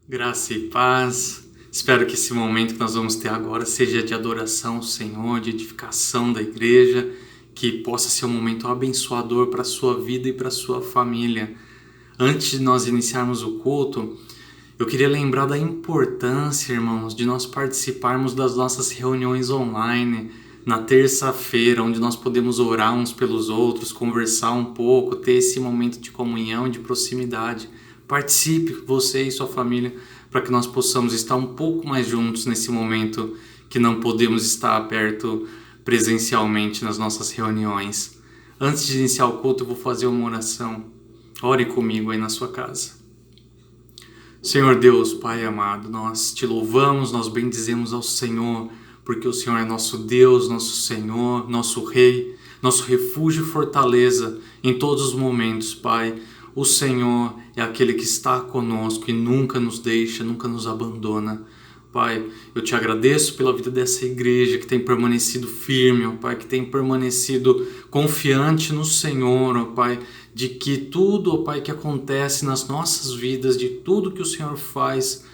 Graça e paz. Espero que esse momento que nós vamos ter agora seja de adoração ao Senhor, de edificação da igreja, que possa ser um momento abençoador para a sua vida e para a sua família. Antes de nós iniciarmos o culto, eu queria lembrar da importância, irmãos, de nós participarmos das nossas reuniões online na terça-feira, onde nós podemos orar uns pelos outros, conversar um pouco, ter esse momento de comunhão, de proximidade. Participe, você e sua família, para que nós possamos estar um pouco mais juntos nesse momento que não podemos estar perto presencialmente nas nossas reuniões. Antes de iniciar o culto, eu vou fazer uma oração. Ore comigo aí na sua casa. Senhor Deus, Pai amado, nós te louvamos, nós bendizemos ao Senhor, porque o Senhor é nosso Deus, nosso Senhor, nosso Rei, nosso refúgio e fortaleza em todos os momentos, Pai. O Senhor é aquele que está conosco e nunca nos deixa, nunca nos abandona. Pai, eu te agradeço pela vida dessa igreja que tem permanecido firme, ó Pai, que tem permanecido confiante no Senhor, ó Pai, de que tudo, ó Pai, que acontece nas nossas vidas, de tudo que o Senhor faz,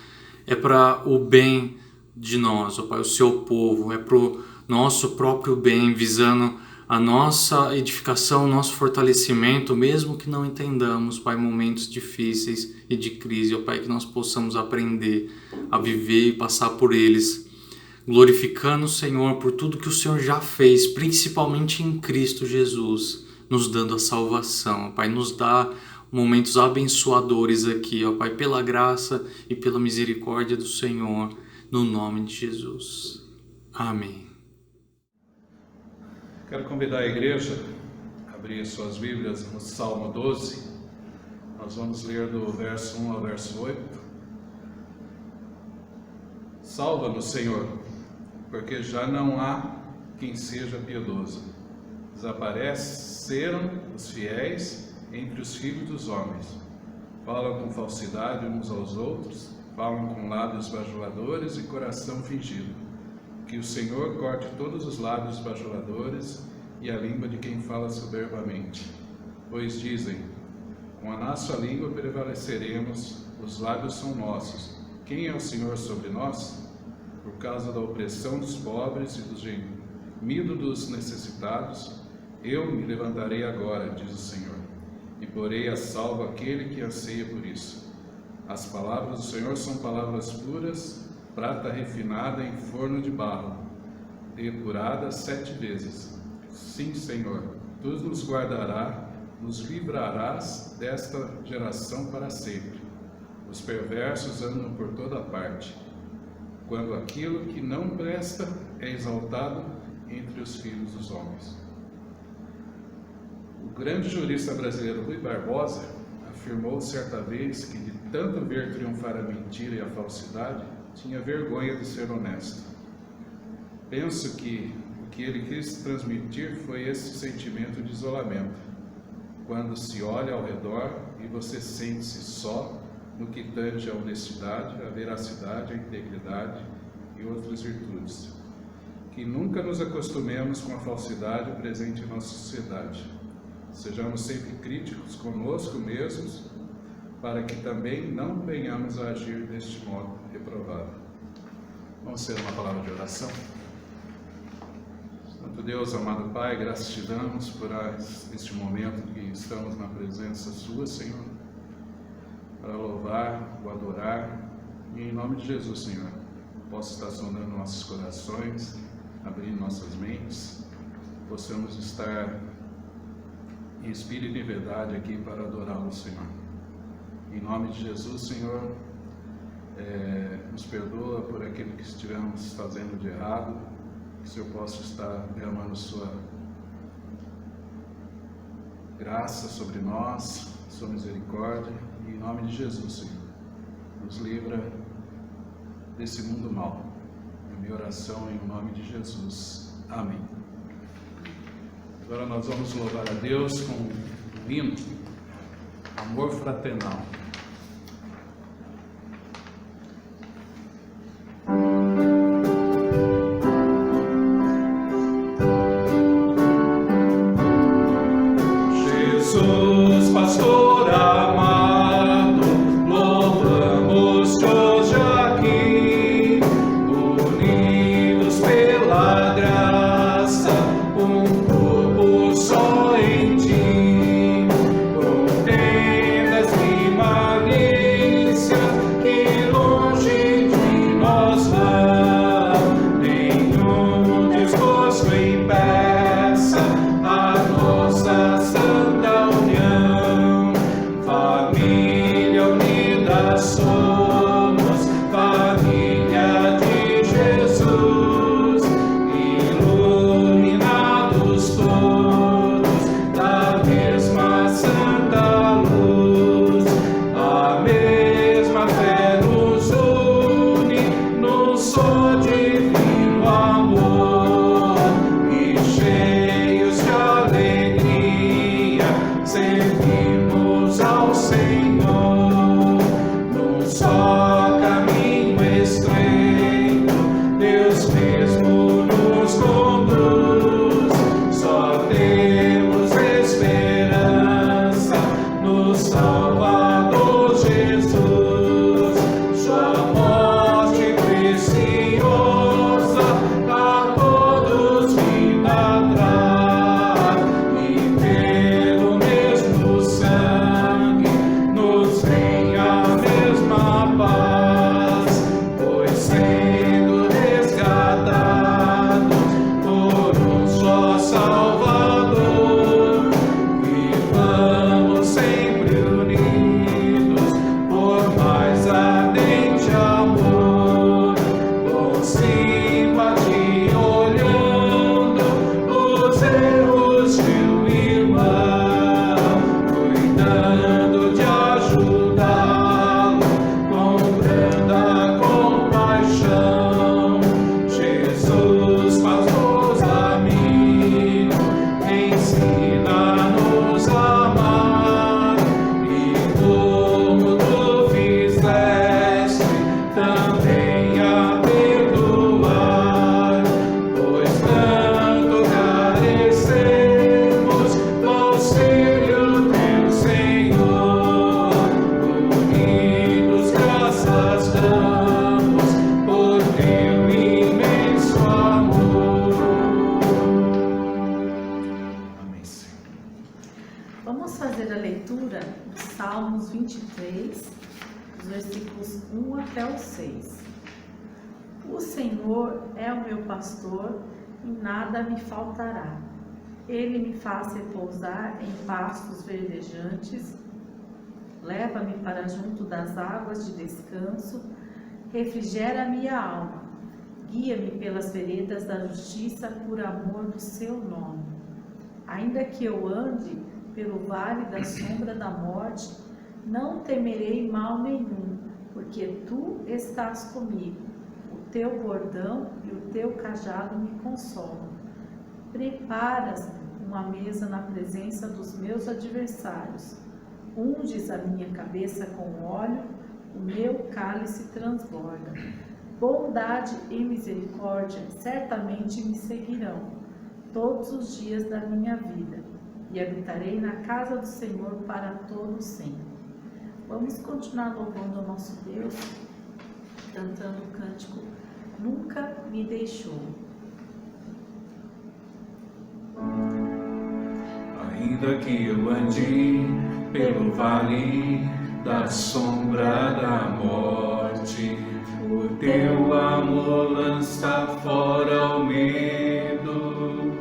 é para o bem de nós, ó Pai, o seu povo, é para o nosso próprio bem, visando a nossa edificação, o nosso fortalecimento, mesmo que não entendamos, Pai, momentos difíceis e de crise, ó Pai, que nós possamos aprender a viver e passar por eles, glorificando o Senhor por tudo que o Senhor já fez, principalmente em Cristo Jesus, nos dando a salvação, ó Pai, nos dá momentos abençoadores aqui, ó Pai, pela graça e pela misericórdia do Senhor, no nome de Jesus. Amém. Quero convidar a igreja a abrir suas Bíblias no Salmo 12. Nós vamos ler do verso 1 ao verso 8. Salva-nos, Senhor, porque já não há quem seja piedoso. Desapareceram os fiéis entre os filhos dos homens. Falam com falsidade uns aos outros, falam com lábios bajuladores e coração fingido. Que o Senhor corte todos os lábios bajuladores e a língua de quem fala soberbamente. Pois dizem, com a nossa língua prevaleceremos, os lábios são nossos. Quem é o Senhor sobre nós? Por causa da opressão dos pobres e do gemido dos necessitados, eu me levantarei agora, diz o Senhor, e porei a salvo aquele que anseia por isso. As palavras do Senhor são palavras puras, prata refinada em forno de barro, depurada 7 vezes. Sim, Senhor, tu nos guardarás, nos livrarás desta geração para sempre. Os perversos andam por toda parte, quando aquilo que não presta é exaltado entre os filhos dos homens. O grande jurista brasileiro Rui Barbosa afirmou certa vez que de tanto ver triunfar a mentira e a falsidade, tinha vergonha de ser honesto. Penso que o que ele quis transmitir foi esse sentimento de isolamento, quando se olha ao redor e você sente-se só no que tange a honestidade, a veracidade, a integridade e outras virtudes. Que nunca nos acostumemos com a falsidade presente em nossa sociedade. Sejamos sempre críticos conosco mesmos, para que também não venhamos a agir deste modo reprovado. Vamos ter uma palavra de oração. Santo Deus, amado Pai, graças te damos por este momento que estamos na presença sua, Senhor, para louvar, o adorar, e em nome de Jesus, Senhor, possa estar sondando nossos corações, abrindo nossas mentes, possamos estar em espírito e verdade aqui para adorá-lo, Senhor. Em nome de Jesus, Senhor, nos perdoa por aquilo que estivemos fazendo de errado, que o Senhor possa estar derramando sua graça sobre nós, sua misericórdia, e em nome de Jesus, Senhor, nos livra desse mundo mau. É minha oração em nome de Jesus. Amém. Agora nós vamos louvar a Deus com um hino, Amor Fraternal. Jesus, pastor amado, louvamos-te. somos família de Jesus, iluminados todos da mesma santa luz. A mesma fé nos une num só divino amor, e cheios de alegria servimos ao Senhor. Num só caminho estreito, Deus mesmo nos conduz. Só temos esperança no Salvador Jesus. Sua morte preciosa a todos vida traz, e pelo mesmo sangue nos vem a mesma paz, pois sendo resgatados por um só Salvador, vivamos sempre unidos por mais ardente amor, com simpatia olhando os erros de um irmão, cuidando de ajudá-lo com branda compaixão. Jesus, pastor amigo, ensina-nos a amar, e como tu fizeste também a perdoar, pois tanto carecemos do auxílio teu Senhor. Unidos graças damos por teu imenso amor. Amém, Senhor. Vamos fazer a leitura dos Salmos 23, dos versículos 1 até o 6. O Senhor é o meu pastor e nada me faltará. Ele me faz repousar em pastos verdejantes, leva-me para junto das águas de descanso, refrigera minha alma, guia-me pelas veredas da justiça por amor do seu nome. Ainda que eu ande pelo vale da sombra da morte, não temerei mal nenhum, porque tu estás comigo. O teu bordão e o teu cajado me consolam. Preparas uma mesa na presença dos meus adversários. Unges a minha cabeça com óleo, o meu cálice transborda. Bondade e misericórdia certamente me seguirão todos os dias da minha vida, e habitarei na casa do Senhor para todo sempre. Vamos continuar louvando ao nosso Deus, cantando o cântico Nunca Me Deixou. Ainda que eu ande pelo vale da sombra da morte, o teu amor lança fora o medo.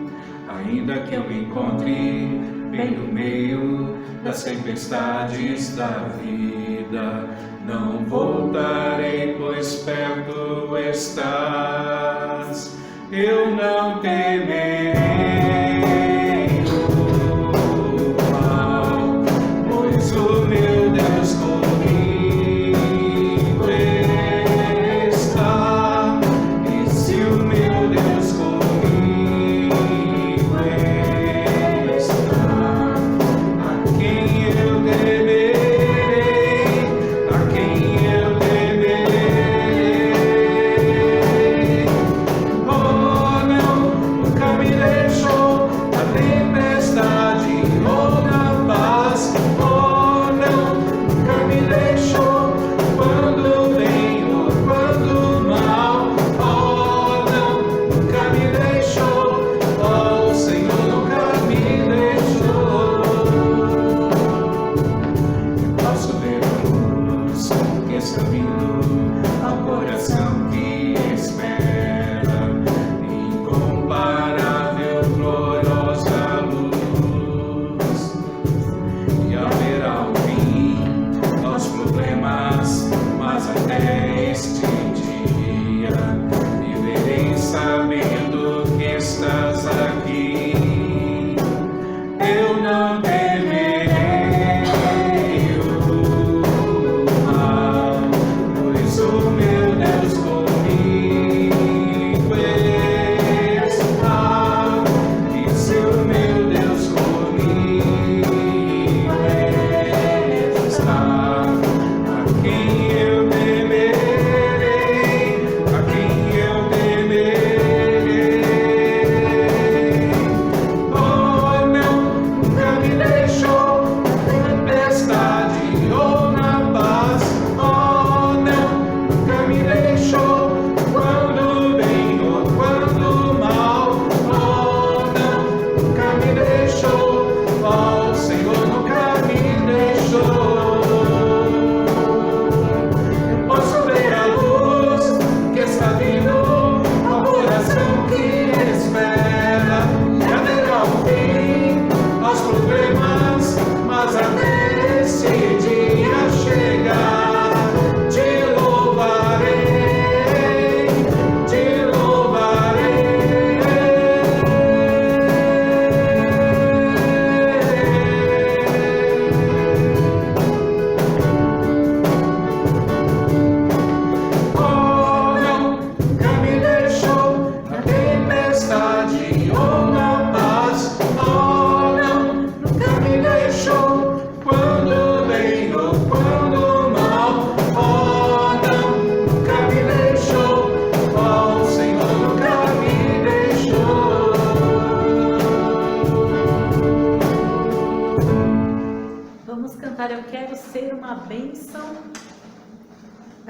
Ainda que eu me encontre bem no meio das tempestades da vida, não voltarei, pois perto estás. Eu não temerei o mal, pois o meu Deus comigo está. E se o meu Deus comigo está, a quem eu temerei, a quem eu temerei. Oh não, o caminho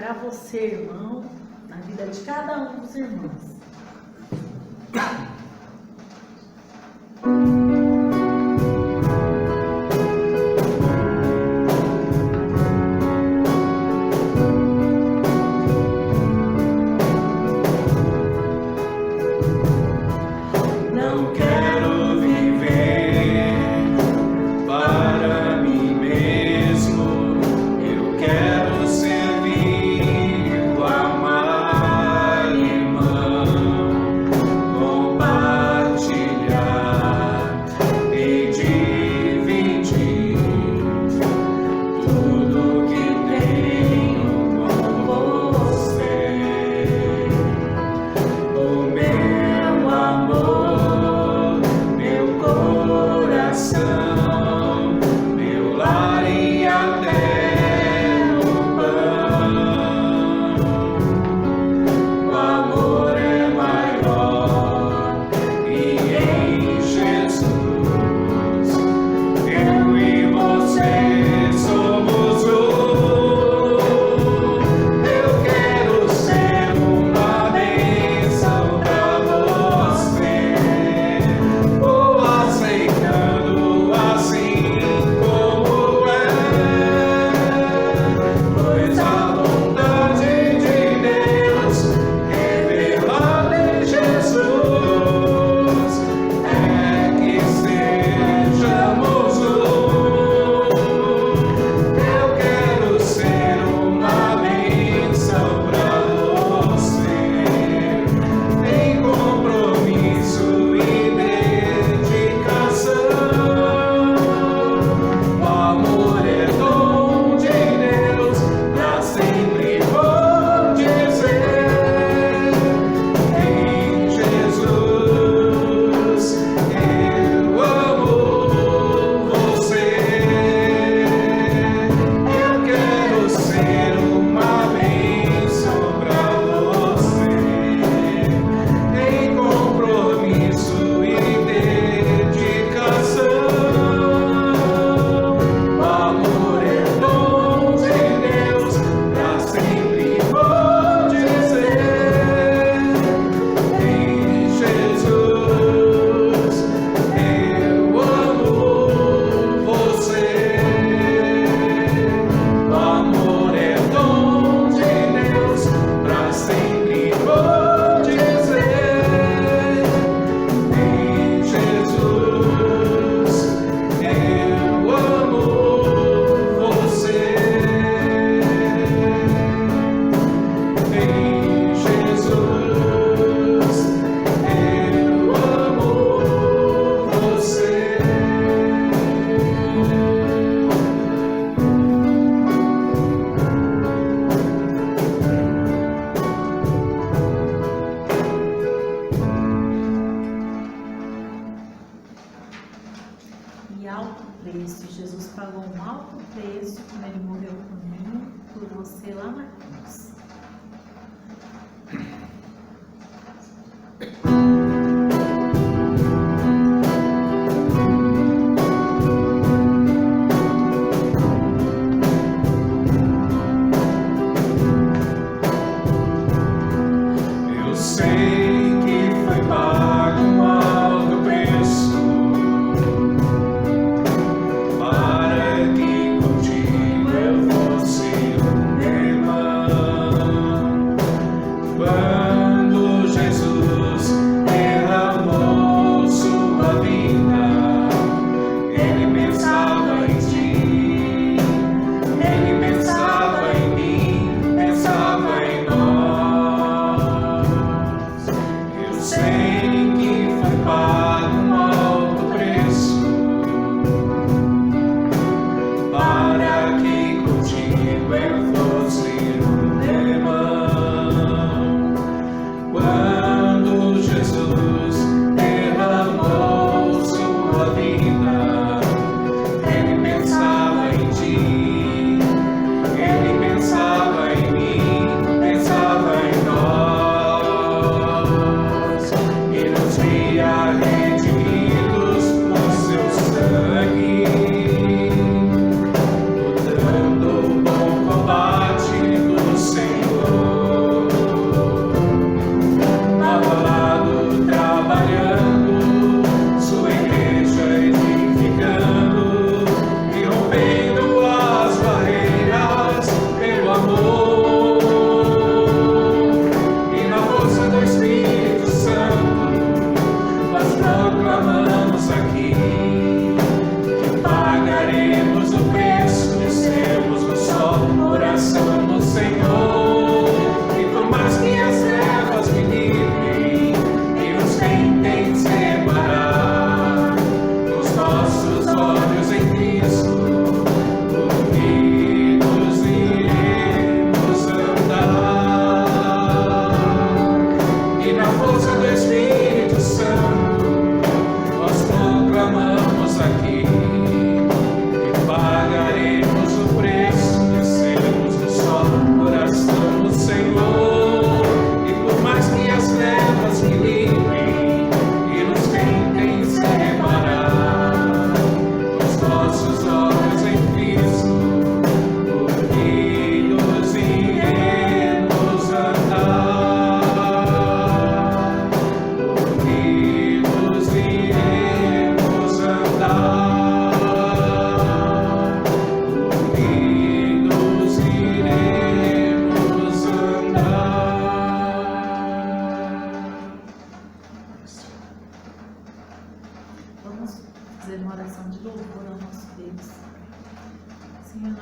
para você, irmão, na vida de cada um dos irmãos. Não quero viver para mim mesmo, eu quero servir, amar, irmão, compartilhar.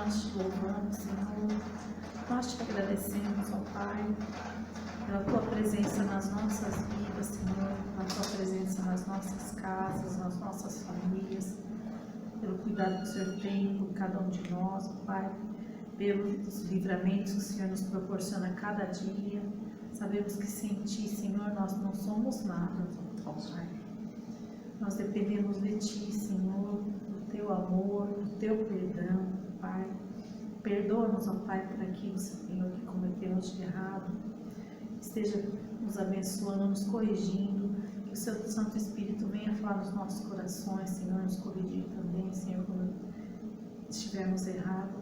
nós te louvamos, Senhor. Nós te agradecemos, ó Pai, pela tua presença nas nossas vidas, Senhor, pela tua presença nas nossas casas, nas nossas famílias, pelo cuidado que o Senhor tem por cada um de nós, ó Pai, pelos livramentos que o Senhor nos proporciona cada dia. Sabemos que sem Ti, Senhor, nós não somos nada, ó Pai. Nós dependemos de Ti, Senhor, do Teu amor, do Teu perdão, Pai. Perdoa-nos, ó Pai, por aquilo, Senhor, que cometemos de errado. Esteja nos abençoando, nos corrigindo. Que o Seu Santo Espírito venha falar nos nossos corações, Senhor, nos corrigir também, Senhor, quando estivermos errados.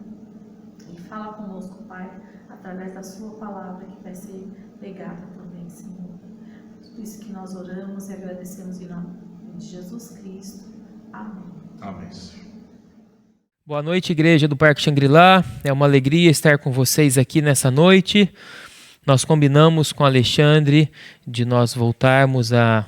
E fala conosco, Pai, através da Sua palavra que vai ser pregada também, Senhor. Tudo isso que nós oramos e agradecemos em nome de Jesus Cristo. Amém. Amém. Boa noite, igreja do Parque Xangri-Lá. É uma alegria estar com vocês aqui nessa noite. Nós combinamos com Alexandre de nós voltarmos a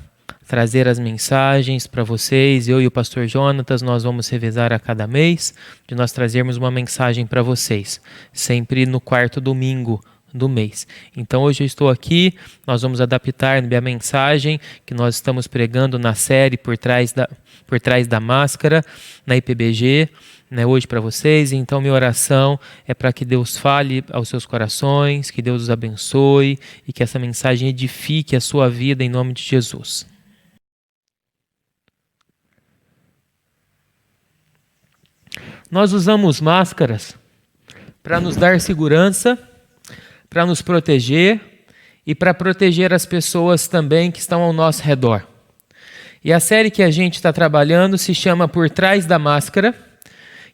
trazer as mensagens para vocês. Eu e o pastor Jonatas, nós vamos revezar a cada mês, de nós trazermos uma mensagem para vocês, sempre no quarto domingo do mês. Então hoje eu estou aqui, nós vamos adaptar a mensagem que nós estamos pregando na série Por Trás da Máscara, na IPBG, hoje para vocês. Então minha oração é para que Deus fale aos seus corações, que Deus os abençoe e que essa mensagem edifique a sua vida em nome de Jesus. Nós usamos máscaras para nos dar segurança, para nos proteger e para proteger as pessoas também que estão ao nosso redor. E a série que a gente está trabalhando se chama Por Trás da Máscara.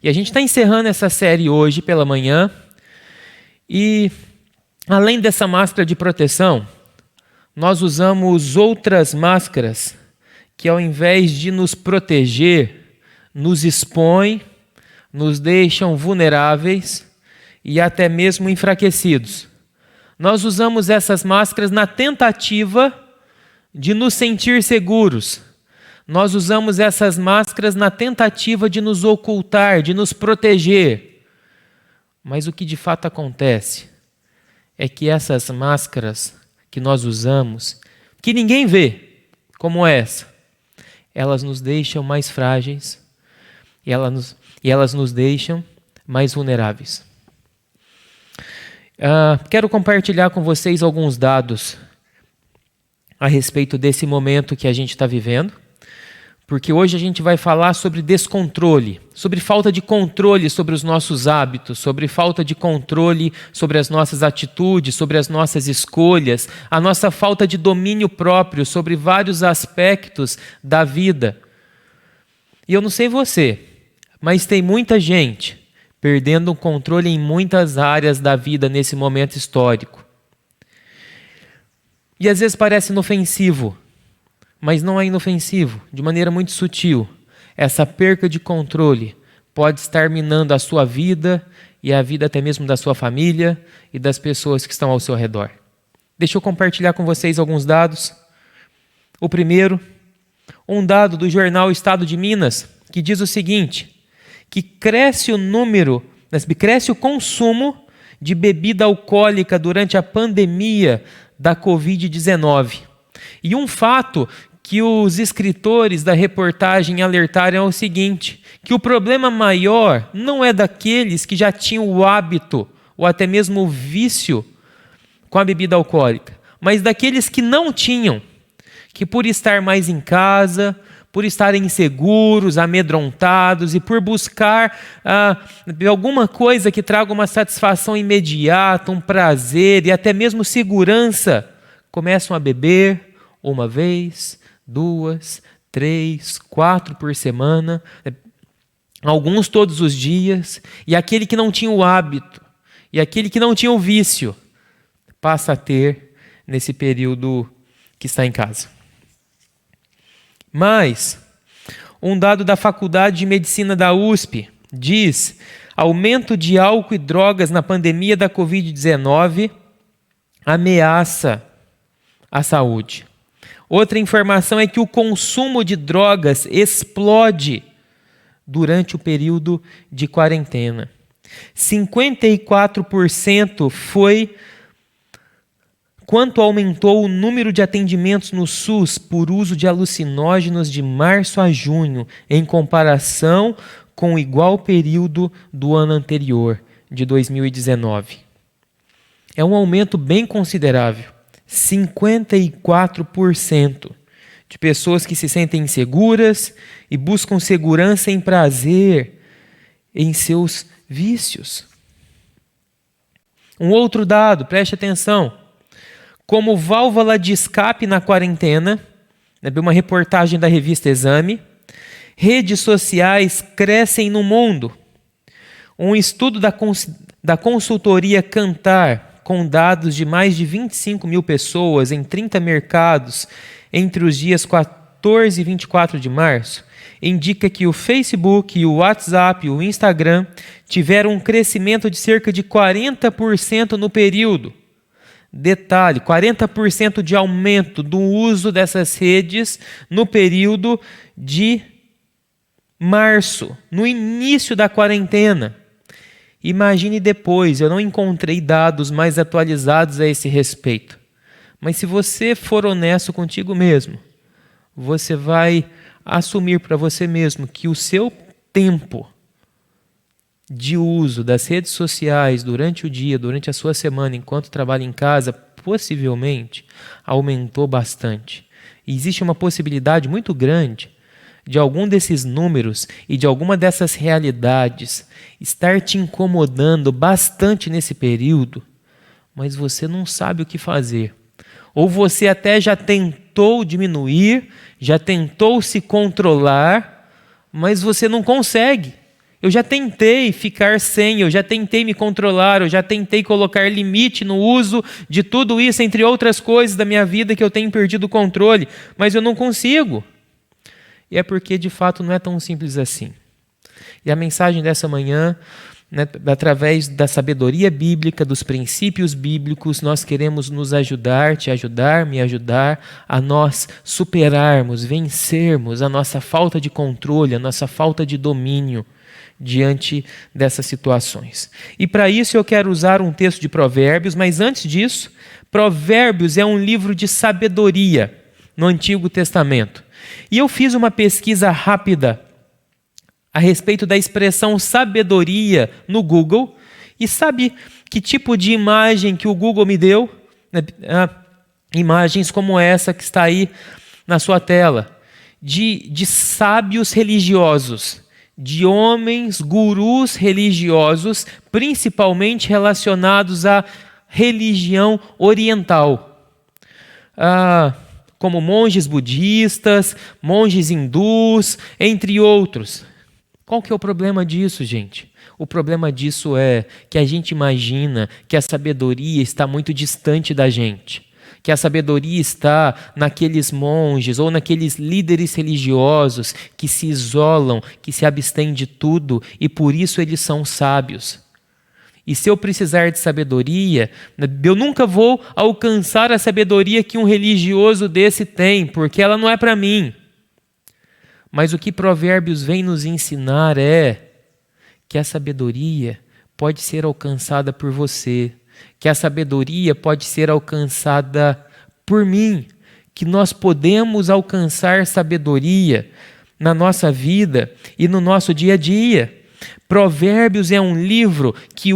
E a gente está encerrando essa série hoje pela manhã. E além dessa máscara de proteção, nós usamos outras máscaras que, ao invés de nos proteger, nos expõem, nos deixam vulneráveis e até mesmo enfraquecidos. Nós usamos essas máscaras na tentativa de nos sentir seguros. Nós usamos essas máscaras na tentativa de nos ocultar, de nos proteger. Mas o que de fato acontece é que essas máscaras que nós usamos, que ninguém vê, como essa, elas nos deixam mais frágeis e elas nos deixam mais vulneráveis. Quero compartilhar com vocês alguns dados a respeito desse momento que a gente está vivendo, porque hoje a gente vai falar sobre descontrole, sobre falta de controle sobre os nossos hábitos, sobre falta de controle sobre as nossas atitudes, sobre as nossas escolhas, a nossa falta de domínio próprio sobre vários aspectos da vida. E eu não sei você, mas tem muita gente perdendo o controle em muitas áreas da vida nesse momento histórico. E às vezes parece inofensivo, mas não é inofensivo, de maneira muito sutil. Essa perca de controle pode estar minando a sua vida e a vida até mesmo da sua família e das pessoas que estão ao seu redor. Deixa eu compartilhar com vocês alguns dados. O primeiro, um dado do jornal Estado de Minas, que diz o seguinte: que cresce o consumo de bebida alcoólica durante a pandemia da Covid-19. E um fato que os escritores da reportagem alertaram é o seguinte, que o problema maior não é daqueles que já tinham o hábito ou até mesmo o vício com a bebida alcoólica, mas daqueles que não tinham, que por estar mais em casa, por estarem inseguros, amedrontados e por buscar alguma coisa que traga uma satisfação imediata, um prazer e até mesmo segurança, começam a beber uma vez, 2, 3, 4 por semana, alguns todos os dias, e aquele que não tinha o hábito, e aquele que não tinha o vício, passa a ter nesse período que está em casa. Mas, um dado da Faculdade de Medicina da USP diz: aumento de álcool e drogas na pandemia da Covid-19 ameaça a saúde. Outra informação é que o consumo de drogas explode durante o período de quarentena. 54% foi quanto aumentou o número de atendimentos no SUS por uso de alucinógenos de março a junho, em comparação com o igual período do ano anterior, de 2019. É um aumento bem considerável. 54% de pessoas que se sentem inseguras e buscam segurança em prazer em seus vícios. Um outro dado, preste atenção. Como válvula de escape na quarentena, uma reportagem da revista Exame, redes sociais crescem no mundo. Um estudo da consultoria Kantar, com dados de mais de 25 mil pessoas em 30 mercados entre os dias 14 e 24 de março, indica que o Facebook, o WhatsApp e o Instagram tiveram um crescimento de cerca de 40% no período. Detalhe, 40% de aumento do uso dessas redes no período de março, no início da quarentena. Imagine depois, eu não encontrei dados mais atualizados a esse respeito. Mas se você for honesto contigo mesmo, você vai assumir para você mesmo que o seu tempo de uso das redes sociais durante o dia, durante a sua semana, enquanto trabalha em casa, possivelmente aumentou bastante. E existe uma possibilidade muito grande de algum desses números e de alguma dessas realidades estar te incomodando bastante nesse período, mas você não sabe o que fazer. Ou você até já tentou diminuir, já tentou se controlar, mas você não consegue. Eu já tentei ficar sem, eu já tentei me controlar, eu já tentei colocar limite no uso de tudo isso, entre outras coisas da minha vida que eu tenho perdido o controle, mas eu não consigo. E é porque, de fato, não é tão simples assim. E a mensagem dessa manhã, através da sabedoria bíblica, dos princípios bíblicos, nós queremos nos ajudar, te ajudar, me ajudar a nós superarmos, vencermos a nossa falta de controle, a nossa falta de domínio diante dessas situações. E para isso eu quero usar um texto de Provérbios, mas antes disso, Provérbios é um livro de sabedoria no Antigo Testamento. E eu fiz uma pesquisa rápida a respeito da expressão sabedoria no Google. E sabe que tipo de imagem que o Google me deu? Imagens como essa que está aí na sua tela. De sábios religiosos, de homens, gurus religiosos, principalmente relacionados à religião oriental. Como monges budistas, monges hindus, entre outros. Qual que é o problema disso, gente? O problema disso é que a gente imagina que a sabedoria está muito distante da gente, que a sabedoria está naqueles monges ou naqueles líderes religiosos que se isolam, que se abstêm de tudo e por isso eles são sábios. E se eu precisar de sabedoria, eu nunca vou alcançar a sabedoria que um religioso desse tem, porque ela não é para mim. Mas o que Provérbios vem nos ensinar é que a sabedoria pode ser alcançada por você, que a sabedoria pode ser alcançada por mim, que nós podemos alcançar sabedoria na nossa vida e no nosso dia a dia. Provérbios é um livro que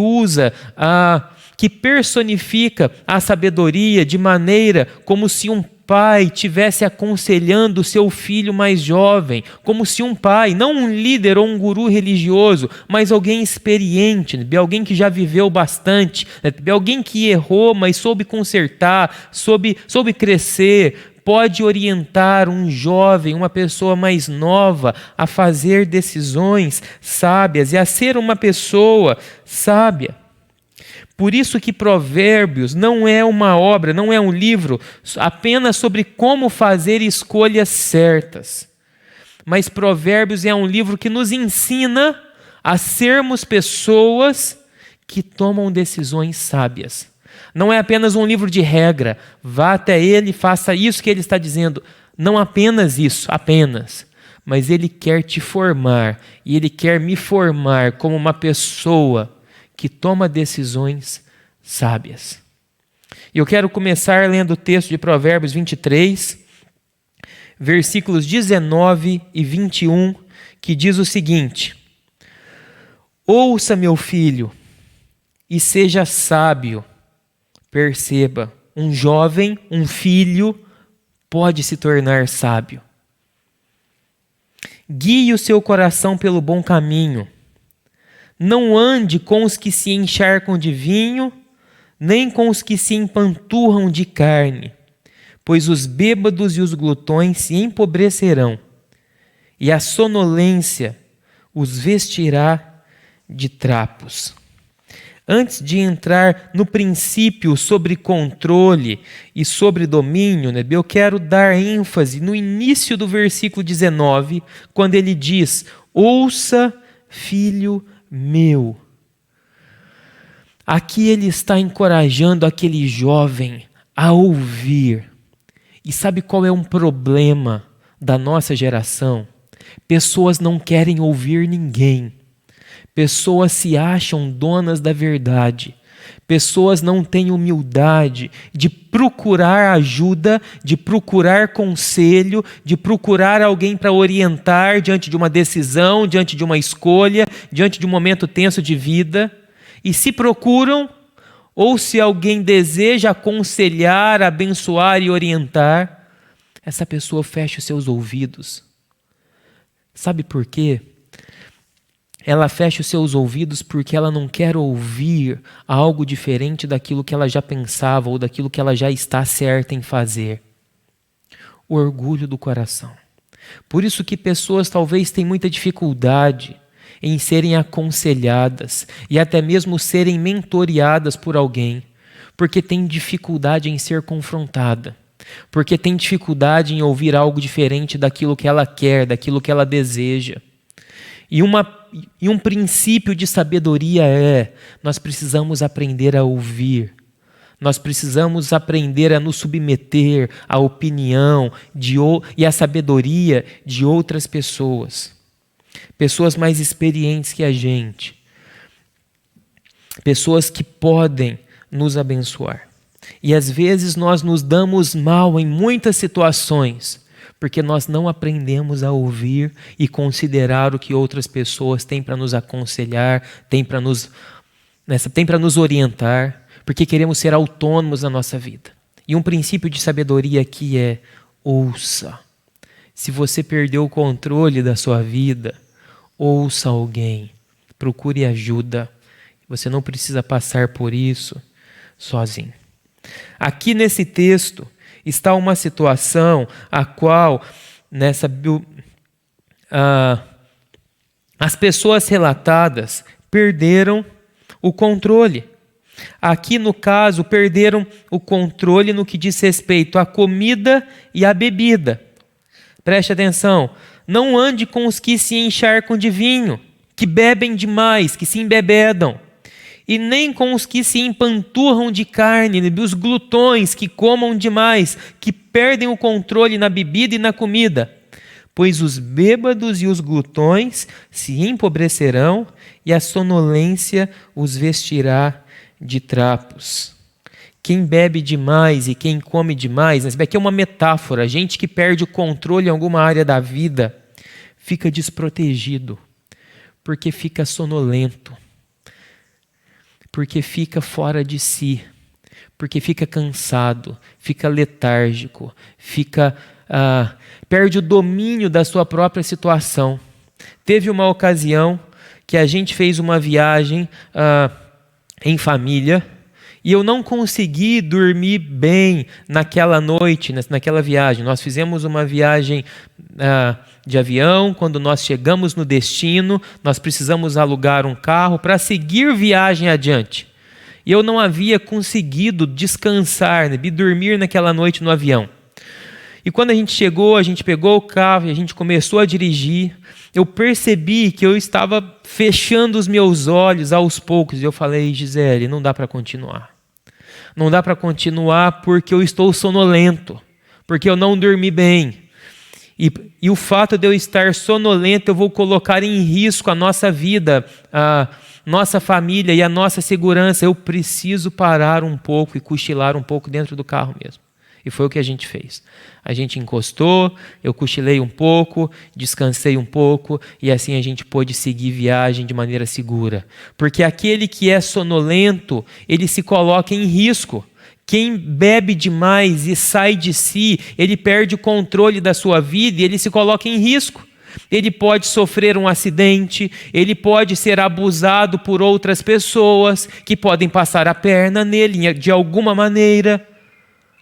que personifica a sabedoria de maneira como se um pai estivesse aconselhando o seu filho mais jovem, como se um pai, não um líder ou um guru religioso, mas alguém experiente, alguém que já viveu bastante, alguém que errou, mas soube consertar, soube crescer, pode orientar um jovem, uma pessoa mais nova a fazer decisões sábias e a ser uma pessoa sábia. Por isso que Provérbios não é uma obra, não é um livro apenas sobre como fazer escolhas certas. Mas Provérbios é um livro que nos ensina a sermos pessoas que tomam decisões sábias. Não é apenas um livro de regra, vá até ele e faça isso que ele está dizendo. Não apenas isso, mas ele quer te formar e ele quer me formar como uma pessoa que toma decisões sábias. Eu quero começar lendo o texto de Provérbios 23, versículos 19 e 21, que diz o seguinte: ouça, meu filho, e seja sábio. Perceba, um jovem, um filho, pode se tornar sábio. Guie o seu coração pelo bom caminho. Não ande com os que se encharcam de vinho, nem com os que se empanturram de carne, pois os bêbados e os glutões se empobrecerão, e a sonolência os vestirá de trapos. Antes de entrar no princípio sobre controle e sobre domínio, né, eu quero dar ênfase no início do versículo 19, quando ele diz: ouça, filho meu. Aqui ele está encorajando aquele jovem a ouvir. E sabe qual é um problema da nossa geração? Pessoas não querem ouvir ninguém. Pessoas se acham donas da verdade. Pessoas não têm humildade de procurar ajuda, de procurar conselho, de procurar alguém para orientar diante de uma decisão, diante de uma escolha, diante de um momento tenso de vida. E se procuram, ou se alguém deseja aconselhar, abençoar e orientar, essa pessoa fecha os seus ouvidos. Sabe por quê? Ela fecha os seus ouvidos porque ela não quer ouvir algo diferente daquilo que ela já pensava ou daquilo que ela já está certa em fazer. O orgulho do coração. Por isso que pessoas talvez tenham muita dificuldade em serem aconselhadas e até mesmo serem mentoreadas por alguém, porque tem dificuldade em ser confrontada, porque tem dificuldade em ouvir algo diferente daquilo que ela quer, daquilo que ela deseja. E um princípio de sabedoria nós precisamos aprender a ouvir. Nós precisamos aprender a nos submeter à opinião e à sabedoria de outras pessoas. Pessoas mais experientes que a gente. Pessoas que podem nos abençoar. E às vezes nós nos damos mal em muitas situações, porque nós não aprendemos a ouvir e considerar o que outras pessoas têm para nos aconselhar, têm para nos orientar, porque queremos ser autônomos na nossa vida. E um princípio de sabedoria aqui é: ouça. Se você perdeu o controle da sua vida, ouça alguém, procure ajuda. Você não precisa passar por isso sozinho. Aqui nesse texto está uma situação a qual as pessoas relatadas perderam o controle. Aqui no caso, perderam o controle no que diz respeito à comida e à bebida. Preste atenção, não ande com os que se encharcam de vinho, que bebem demais, que se embebedam, e nem com os que se empanturram de carne, os glutões que comam demais, que perdem o controle na bebida e na comida. Pois os bêbados e os glutões se empobrecerão, e a sonolência os vestirá de trapos. Quem bebe demais e quem come demais, isso aqui é uma metáfora, gente que perde o controle em alguma área da vida, fica desprotegido, porque fica sonolento, porque fica fora de si, porque fica cansado, fica letárgico, perde o domínio da sua própria situação. Teve uma ocasião que a gente fez uma viagem em família, e eu não consegui dormir bem naquela noite, naquela viagem. Nós fizemos uma viagem de avião. Quando nós chegamos no destino, nós precisamos alugar um carro para seguir viagem adiante. E eu não havia conseguido descansar, dormir naquela noite no avião. E quando a gente chegou, a gente pegou o carro e a gente começou a dirigir. Eu percebi que eu estava fechando os meus olhos aos poucos. E eu falei: Gisele, não dá para continuar. Não dá para continuar porque eu estou sonolento, porque eu não dormi bem. E o fato de eu estar sonolento, eu vou colocar em risco a nossa vida nossa família e a nossa segurança, eu preciso parar um pouco e cochilar um pouco dentro do carro mesmo. E foi o que a gente fez. A gente encostou, eu cochilei um pouco, descansei um pouco e assim a gente pôde seguir viagem de maneira segura. Porque aquele que é sonolento, ele se coloca em risco. Quem bebe demais e sai de si, ele perde o controle da sua vida e ele se coloca em risco. Ele pode sofrer um acidente, ele pode ser abusado por outras pessoas que podem passar a perna nele de alguma maneira.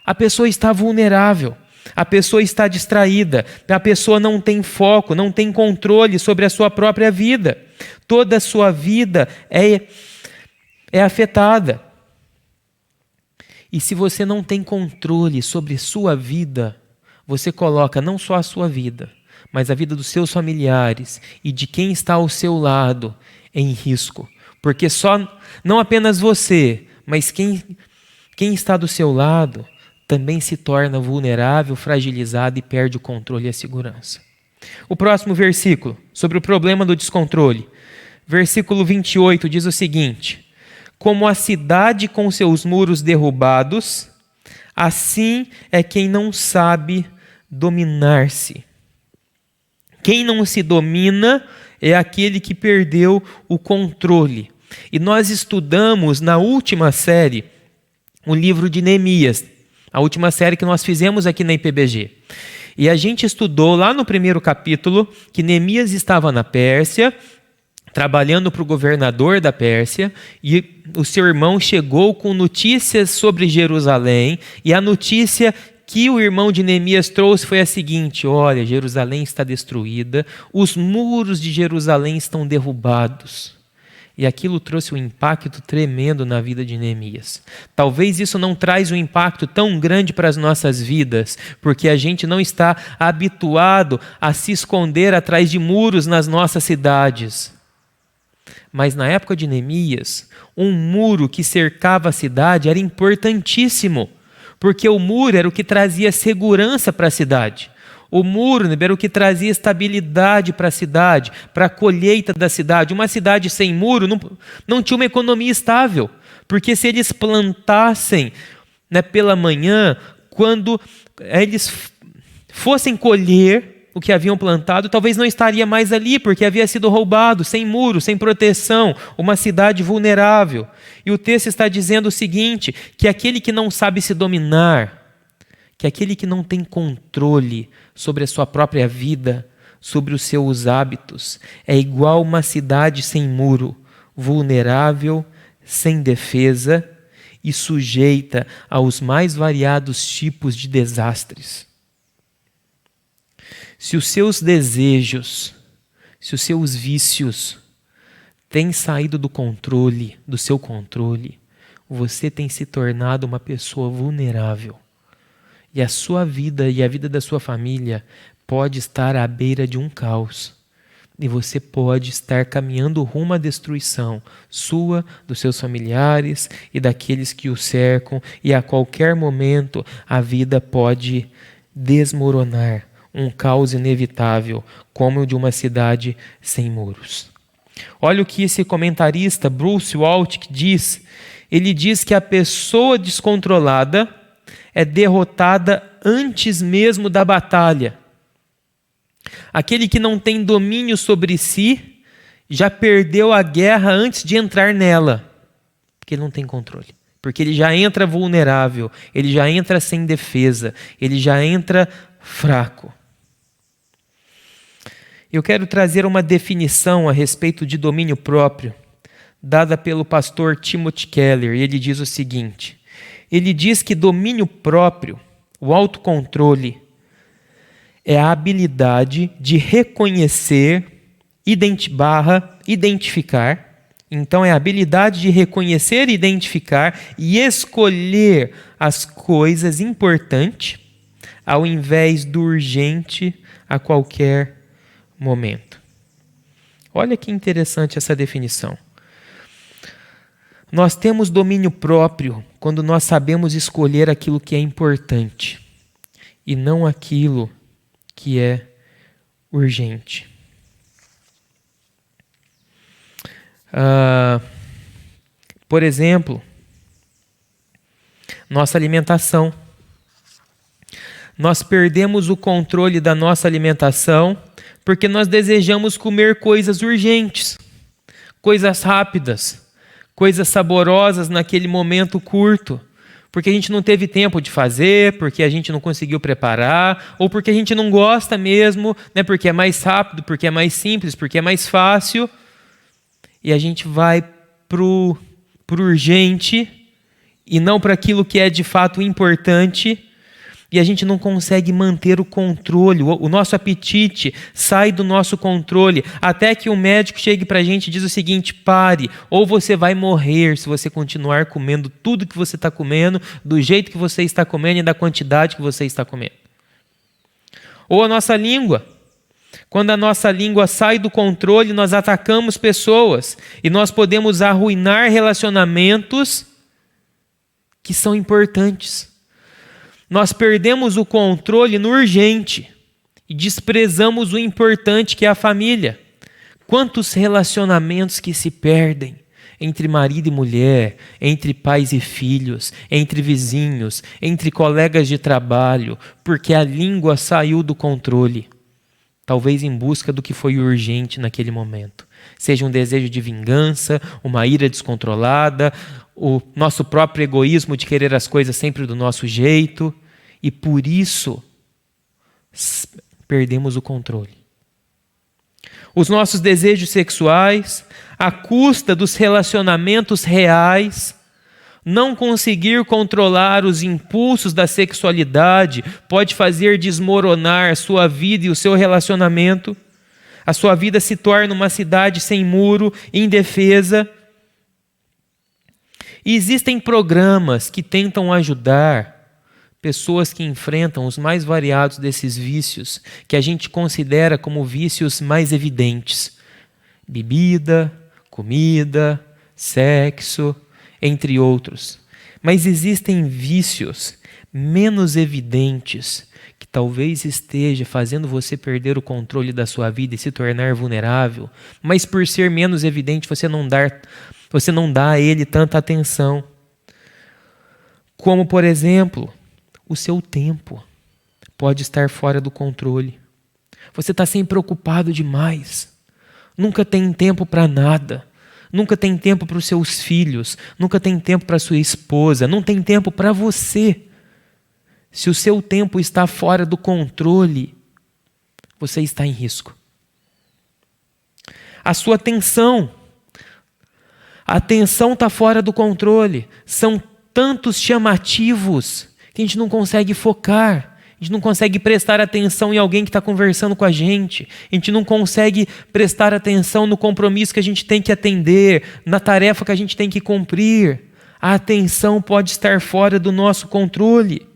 A pessoa está vulnerável, a pessoa está distraída, a pessoa não tem foco, não tem controle sobre a sua própria vida. Toda a sua vida é afetada. E se você não tem controle sobre sua vida, você coloca não só a sua vida, mas a vida dos seus familiares e de quem está ao seu lado em risco. Porque não apenas você, mas quem está do seu lado também se torna vulnerável, fragilizado e perde o controle e a segurança. O próximo versículo, sobre o problema do descontrole. Versículo 28 diz o seguinte: como a cidade com seus muros derrubados, assim é quem não sabe dominar-se. Quem não se domina é aquele que perdeu o controle. E nós estudamos na última série o livro de Neemias, a última série que nós fizemos aqui na IPBG. E a gente estudou lá no primeiro capítulo que Neemias estava na Pérsia, trabalhando para o governador da Pérsia, e o seu irmão chegou com notícias sobre Jerusalém, e a notícia que o irmão de Neemias trouxe foi a seguinte: olha, Jerusalém está destruída, os muros de Jerusalém estão derrubados. E aquilo trouxe um impacto tremendo na vida de Neemias. Talvez isso não traz um impacto tão grande para as nossas vidas, porque a gente não está habituado a se esconder atrás de muros nas nossas cidades. Mas na época de Neemias, um muro que cercava a cidade era importantíssimo, porque o muro era o que trazia segurança para a cidade. O muro era o que trazia estabilidade para a cidade, para a colheita da cidade. Uma cidade sem muro não tinha uma economia estável, porque se eles plantassem pela manhã, quando eles fossem colher o que haviam plantado, talvez não estaria mais ali, porque havia sido roubado, sem muro, sem proteção, uma cidade vulnerável. E o texto está dizendo o seguinte, que aquele que não sabe se dominar, que aquele que não tem controle sobre a sua própria vida, sobre os seus hábitos, é igual uma cidade sem muro, vulnerável, sem defesa e sujeita aos mais variados tipos de desastres. Se os seus desejos, se os seus vícios têm saído do seu controle, você tem se tornado uma pessoa vulnerável. E a sua vida e a vida da sua família pode estar à beira de um caos. E você pode estar caminhando rumo à destruição sua, dos seus familiares e daqueles que o cercam. E a qualquer momento a vida pode desmoronar. Um caos inevitável, como o de uma cidade sem muros. Olha o que esse comentarista, Bruce Waltke, diz. Ele diz que a pessoa descontrolada é derrotada antes mesmo da batalha. Aquele que não tem domínio sobre si já perdeu a guerra antes de entrar nela, porque ele não tem controle. Porque ele já entra vulnerável, ele já entra sem defesa, ele já entra fraco. Eu quero trazer uma definição a respeito de domínio próprio, dada pelo pastor Timothy Keller, e ele diz o seguinte: ele diz que domínio próprio, o autocontrole, é a habilidade de reconhecer, identificar. Então é a habilidade de reconhecer, identificar e escolher as coisas importantes ao invés do urgente a qualquer momento. Olha que interessante essa definição. Nós temos domínio próprio quando nós sabemos escolher aquilo que é importante e não aquilo que é urgente. Por exemplo, nossa alimentação. Nós perdemos o controle da nossa alimentação porque nós desejamos comer coisas urgentes, coisas rápidas, coisas saborosas naquele momento curto, porque a gente não teve tempo de fazer, porque a gente não conseguiu preparar, ou porque a gente não gosta mesmo, né? Porque é mais rápido, porque é mais simples, porque é mais fácil, e a gente vai pro urgente e não para aquilo que é de fato importante, e a gente não consegue manter o controle, o nosso apetite sai do nosso controle, até que o médico chegue para a gente e diz o seguinte: pare, ou você vai morrer se você continuar comendo tudo que você está comendo, do jeito que você está comendo e da quantidade que você está comendo. Ou a nossa língua. Quando a nossa língua sai do controle, nós atacamos pessoas e nós podemos arruinar relacionamentos que são importantes. Nós perdemos o controle no urgente e desprezamos o importante, que é a família. Quantos relacionamentos que se perdem entre marido e mulher, entre pais e filhos, entre vizinhos, entre colegas de trabalho, porque a língua saiu do controle, talvez em busca do que foi urgente naquele momento. Seja um desejo de vingança, uma ira descontrolada, o nosso próprio egoísmo de querer as coisas sempre do nosso jeito, e por isso perdemos o controle. Os nossos desejos sexuais, à custa dos relacionamentos reais, não conseguir controlar os impulsos da sexualidade pode fazer desmoronar a sua vida e o seu relacionamento. A sua vida se torna uma cidade sem muro, indefesa. E existem programas que tentam ajudar pessoas que enfrentam os mais variados desses vícios, que a gente considera como vícios mais evidentes. Bebida, comida, sexo, entre outros. Mas existem vícios menos evidentes que talvez esteja fazendo você perder o controle da sua vida e se tornar vulnerável, mas por ser menos evidente você não dá a ele tanta atenção. Como, por exemplo, o seu tempo pode estar fora do controle. Você está sempre ocupado demais. Nunca tem tempo para nada. Nunca tem tempo para os seus filhos. Nunca tem tempo para sua esposa. Não tem tempo para você. Se o seu tempo está fora do controle, você está em risco. A sua atenção. A atenção está fora do controle. São tantos chamativos que a gente não consegue focar. A gente não consegue prestar atenção em alguém que está conversando com a gente. A gente não consegue prestar atenção no compromisso que a gente tem que atender, na tarefa que a gente tem que cumprir. A atenção pode estar fora do nosso controle.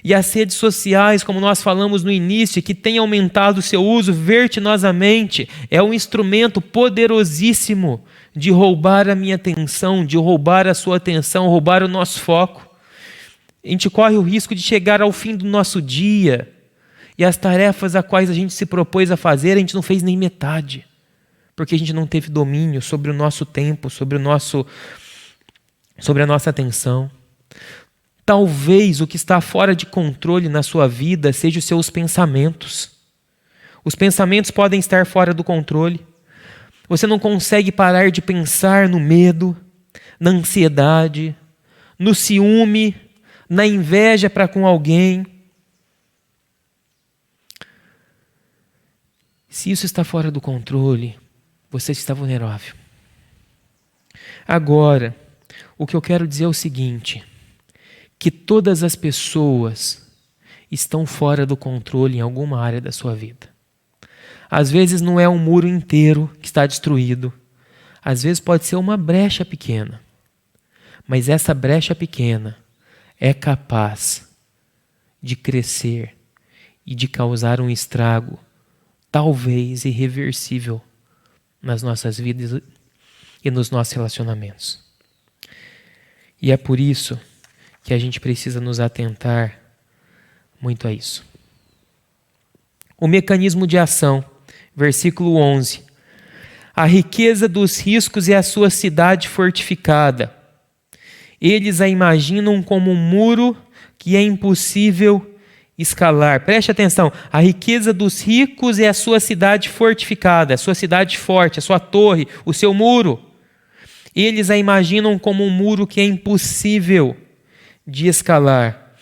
E as redes sociais, como nós falamos no início, que tem aumentado o seu uso vertiginosamente, é um instrumento poderosíssimo de roubar a minha atenção, de roubar a sua atenção, roubar o nosso foco. A gente corre o risco de chegar ao fim do nosso dia e as tarefas a quais a gente se propôs a fazer, a gente não fez nem metade, porque a gente não teve domínio sobre o nosso tempo, sobre a nossa atenção. Talvez o que está fora de controle na sua vida seja os seus pensamentos. Os pensamentos podem estar fora do controle. Você não consegue parar de pensar no medo, na ansiedade, no ciúme, na inveja para com alguém. Se isso está fora do controle, você está vulnerável. Agora, o que eu quero dizer é o seguinte, que todas as pessoas estão fora do controle em alguma área da sua vida. Às vezes não é um muro inteiro que está destruído, às vezes pode ser uma brecha pequena, mas essa brecha pequena é capaz de crescer e de causar um estrago, talvez irreversível, nas nossas vidas e nos nossos relacionamentos. E é por isso que a gente precisa nos atentar muito a isso. O mecanismo de ação, versículo 11. A riqueza dos riscos é a sua cidade fortificada. Eles a imaginam como um muro que é impossível escalar. Preste atenção, a riqueza dos ricos é a sua cidade fortificada, a sua cidade forte, a sua torre, o seu muro. Eles a imaginam como um muro que é impossível de escalar.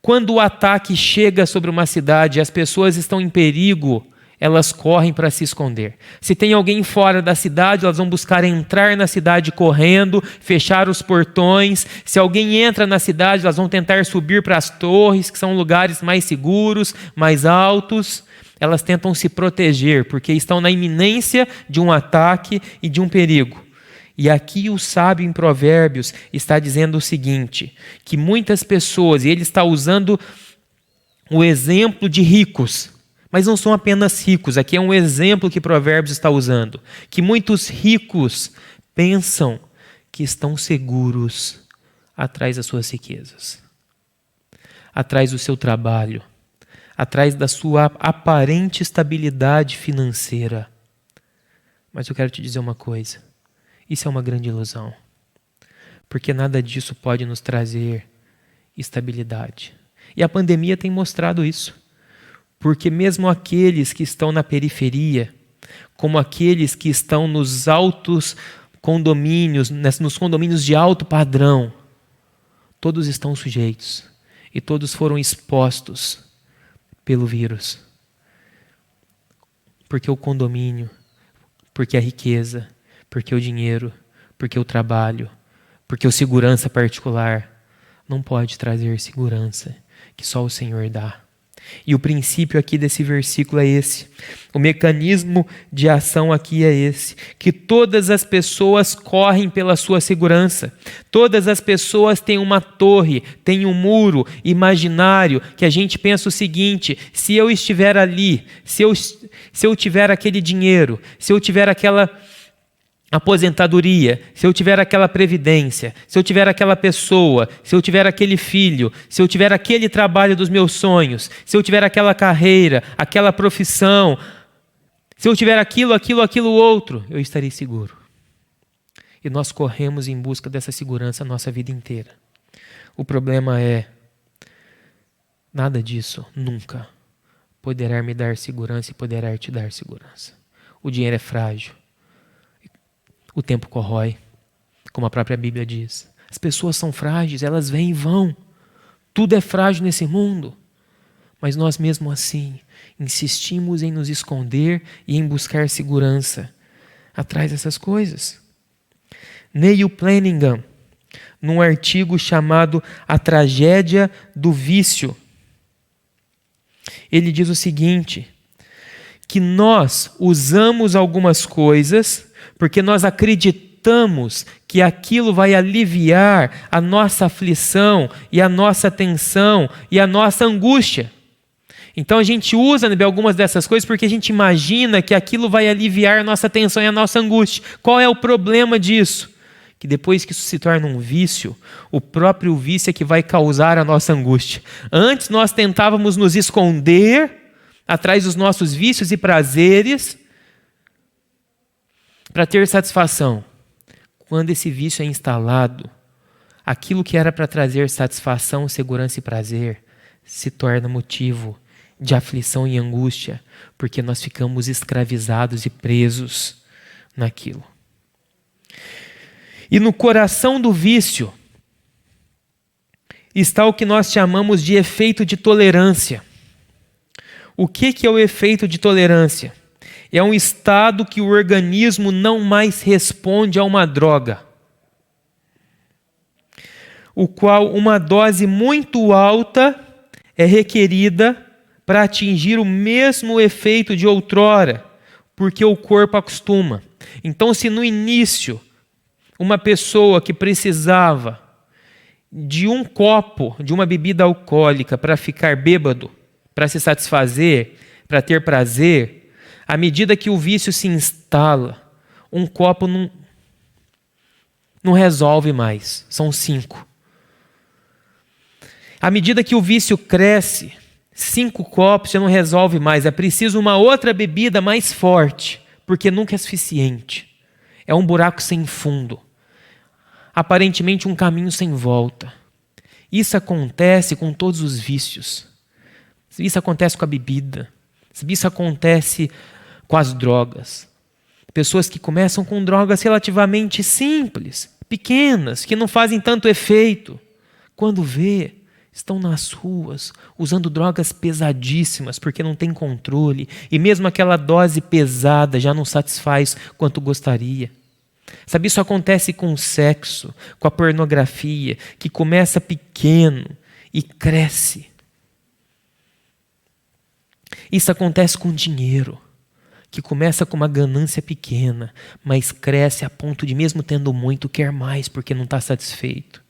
Quando o ataque chega sobre uma cidade e as pessoas estão em perigo, elas correm para se esconder. Se tem alguém fora da cidade, elas vão buscar entrar na cidade correndo, fechar os portões. Se alguém entra na cidade, elas vão tentar subir para as torres, que são lugares mais seguros, mais altos. Elas tentam se proteger, porque estão na iminência de um ataque e de um perigo. E aqui o sábio em Provérbios está dizendo o seguinte, que muitas pessoas, e ele está usando o exemplo de ricos, mas não são apenas ricos, aqui é um exemplo que Provérbios está usando, que muitos ricos pensam que estão seguros atrás das suas riquezas, atrás do seu trabalho, atrás da sua aparente estabilidade financeira. Mas eu quero te dizer uma coisa, isso é uma grande ilusão, porque nada disso pode nos trazer estabilidade. E a pandemia tem mostrado isso. Porque mesmo aqueles que estão na periferia, como aqueles que estão nos altos condomínios, nos condomínios de alto padrão, todos estão sujeitos e todos foram expostos pelo vírus. Porque o condomínio, porque a riqueza, porque o dinheiro, porque o trabalho, porque o segurança particular não pode trazer segurança que só o Senhor dá. E o princípio aqui desse versículo é esse. O mecanismo de ação aqui é esse. Que todas as pessoas correm pela sua segurança. Todas as pessoas têm uma torre, têm um muro imaginário que a gente pensa o seguinte, se eu estiver ali, se eu tiver aquele dinheiro, se eu tiver aquela aposentadoria, se eu tiver aquela previdência, se eu tiver aquela pessoa, se eu tiver aquele filho, se eu tiver aquele trabalho dos meus sonhos, se eu tiver aquela carreira, aquela profissão, se eu tiver aquilo outro, eu estarei seguro. E nós corremos em busca dessa segurança a nossa vida inteira. O problema é, nada disso nunca poderá me dar segurança e poderá te dar segurança. O dinheiro é frágil. O tempo corrói, como a própria Bíblia diz. As pessoas são frágeis, elas vêm e vão. Tudo é frágil nesse mundo. Mas nós mesmo assim insistimos em nos esconder e em buscar segurança atrás dessas coisas. Neil Planningham, num artigo chamado A Tragédia do Vício, ele diz o seguinte, que nós usamos algumas coisas porque nós acreditamos que aquilo vai aliviar a nossa aflição e a nossa tensão e a nossa angústia. Então a gente usa algumas dessas coisas porque a gente imagina que aquilo vai aliviar a nossa tensão e a nossa angústia. Qual é o problema disso? Que depois que isso se torna um vício, o próprio vício é que vai causar a nossa angústia. Antes nós tentávamos nos esconder atrás dos nossos vícios e prazeres para ter satisfação. Quando esse vício é instalado, aquilo que era para trazer satisfação, segurança e prazer se torna motivo de aflição e angústia, porque nós ficamos escravizados e presos naquilo. E no coração do vício está o que nós chamamos de efeito de tolerância. O que é o efeito de tolerância? É um estado que o organismo não mais responde a uma droga, o qual uma dose muito alta é requerida para atingir o mesmo efeito de outrora, porque o corpo acostuma. Então, se no início uma pessoa que precisava de um copo de uma bebida alcoólica para ficar bêbado, para se satisfazer, para ter prazer, à medida que o vício se instala, um copo não resolve mais, são 5. À medida que o vício cresce, 5 copos já não resolve mais, é preciso uma outra bebida mais forte porque nunca é suficiente. É um buraco sem fundo. Aparentemente um caminho sem volta. Isso acontece com todos os vícios. Isso acontece com a bebida. Isso acontece com as drogas. Pessoas que começam com drogas relativamente simples, pequenas, que não fazem tanto efeito. Quando vê, estão nas ruas usando drogas pesadíssimas porque não tem controle. E mesmo aquela dose pesada já não satisfaz quanto gostaria. Sabe, isso acontece com o sexo, com a pornografia, que começa pequeno e cresce. Isso acontece com o dinheiro, que começa com uma ganância pequena, mas cresce a ponto de, mesmo tendo muito, quer mais porque não está satisfeito.